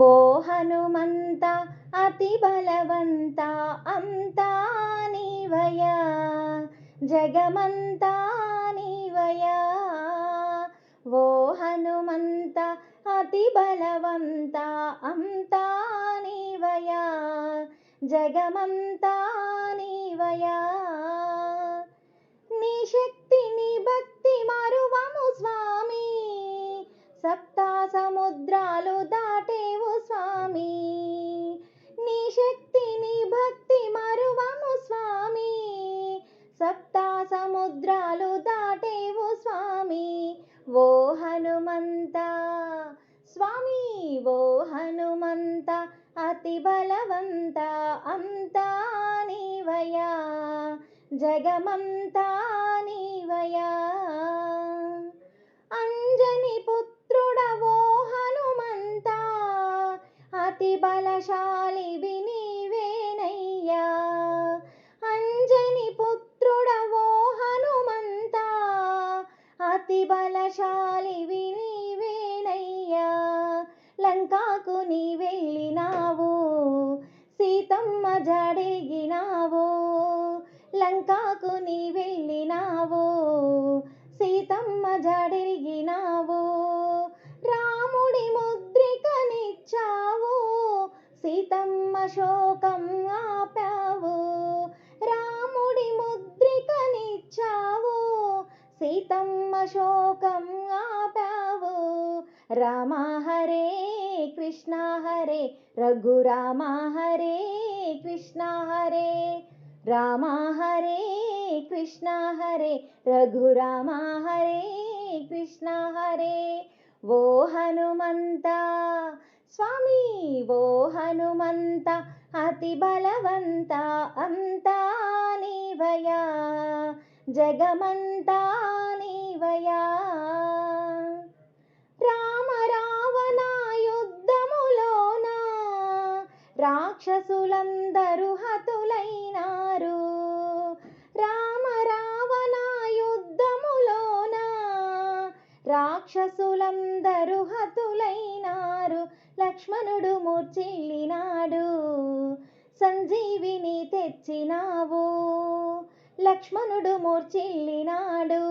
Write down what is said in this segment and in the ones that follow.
ఓ హనుమంత అతి బలవంత అంతా నీవయా, జగమంతా నీవయా. ఓ హనుమంత అతి బలవంత అంతా నీవయా, జగమంతా నీవయా. నీ శక్తి నీ భక్తి మరువము స్వామి, సప్తా సముద్రాలు దాటేవు స్వామి. నీ శక్తి నీ భక్తి మరువము స్వామి, సప్తా సముద్రాలు దాటేవు స్వామి. ఓ హనుమంత స్వామి, ఓ హనుమంత అతి బలవంత అంతా నీవయా, జగమంతా నీవయా. అంజని పుత్రుడవో హనుమంత, అతి బలశాలివి నీవేనయ్యా. అంజని పుత్రుడవో హనుమంత, అతి బలశాలివి నీవేనయ్యా. లంకాకు నీ వెళ్ళినావు, సీతమ్మ జాడేగినావు. లంకాకు నీ వెళ్ళినావు, సీతమ్మ జాడెరిగినావు. రాముడి ముద్రికనిచ్చావు, సీతమ్మ శోకం ఆపావు. రాముడి ముద్రికనిచ్చావు, సీతమ్మ శోకం ఆపావు. రామ హరే కృష్ణ హరే రఘురామ హరే కృష్ణ హరే, రామ హరే కృష్ణ హరే రఘురామ హరే కృష్ణ హరే. ఓ హనుమంత స్వామి, ఓ హనుమంత అతి బలవంత అంతా నీవయా, జగమంతా నీవయా. రామ రావణ యుద్ధములోన రాక్షసులందరూ హతులైనారు. రామ రావణ యుద్ధములోన రాక్షసులందరూ హతులైనారు. లక్ష్మణుడు మూర్ఛిల్లినాడు, సంజీవిని తెచ్చినావు. లక్ష్మణుడు మూర్ఛిల్లినాడు,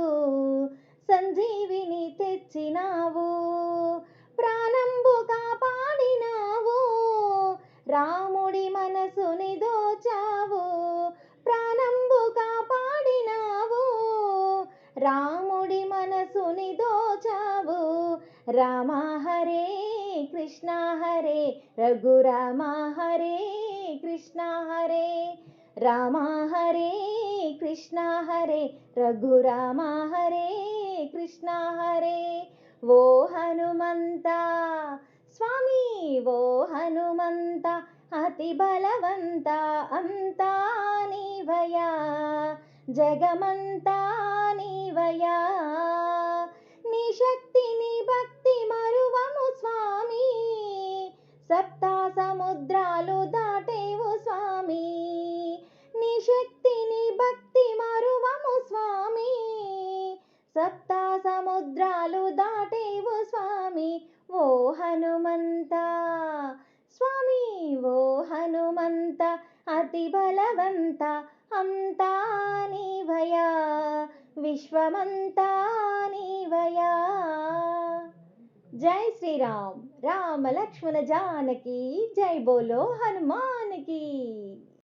సంజీవిని తెచ్చినావు. ప్రాణంబు కాపాడినావు, రాముడి మనసుని దోచావు. ప్రాణంబు కాపాడినావు, రాముడి మనసుని దోచావు. రామ హరే కృష్ణ హరే రఘురామ హరే కృష్ణ హరే, రామ హరే కృష్ణ హరే రఘురామ హరే కృష్ణ హరే. ఓ హనుమంత స్వామి, ఓ హనుమంత అతి బలవంత అంతా నీవయా, జగమంతా నీవయా. నీ శక్తి నీ భక్తి మరువము స్వామి, సప్తా సముద్రాలు దాటేవు స్వామి. నీ శక్తి నీ భక్తి మరువము స్వామి, సప్తా సముద్రాలు దాటేవు స్వామి. ఓ హనుమంత స్వామి, ఓ హనుమంత అతి బలవంత అంతా నీవయా, విశ్వమంతా నీవయా. జై శ్రీరామ్. రామ లక్ష్మణ జానకి జై, బోలో హనుమాన్ की।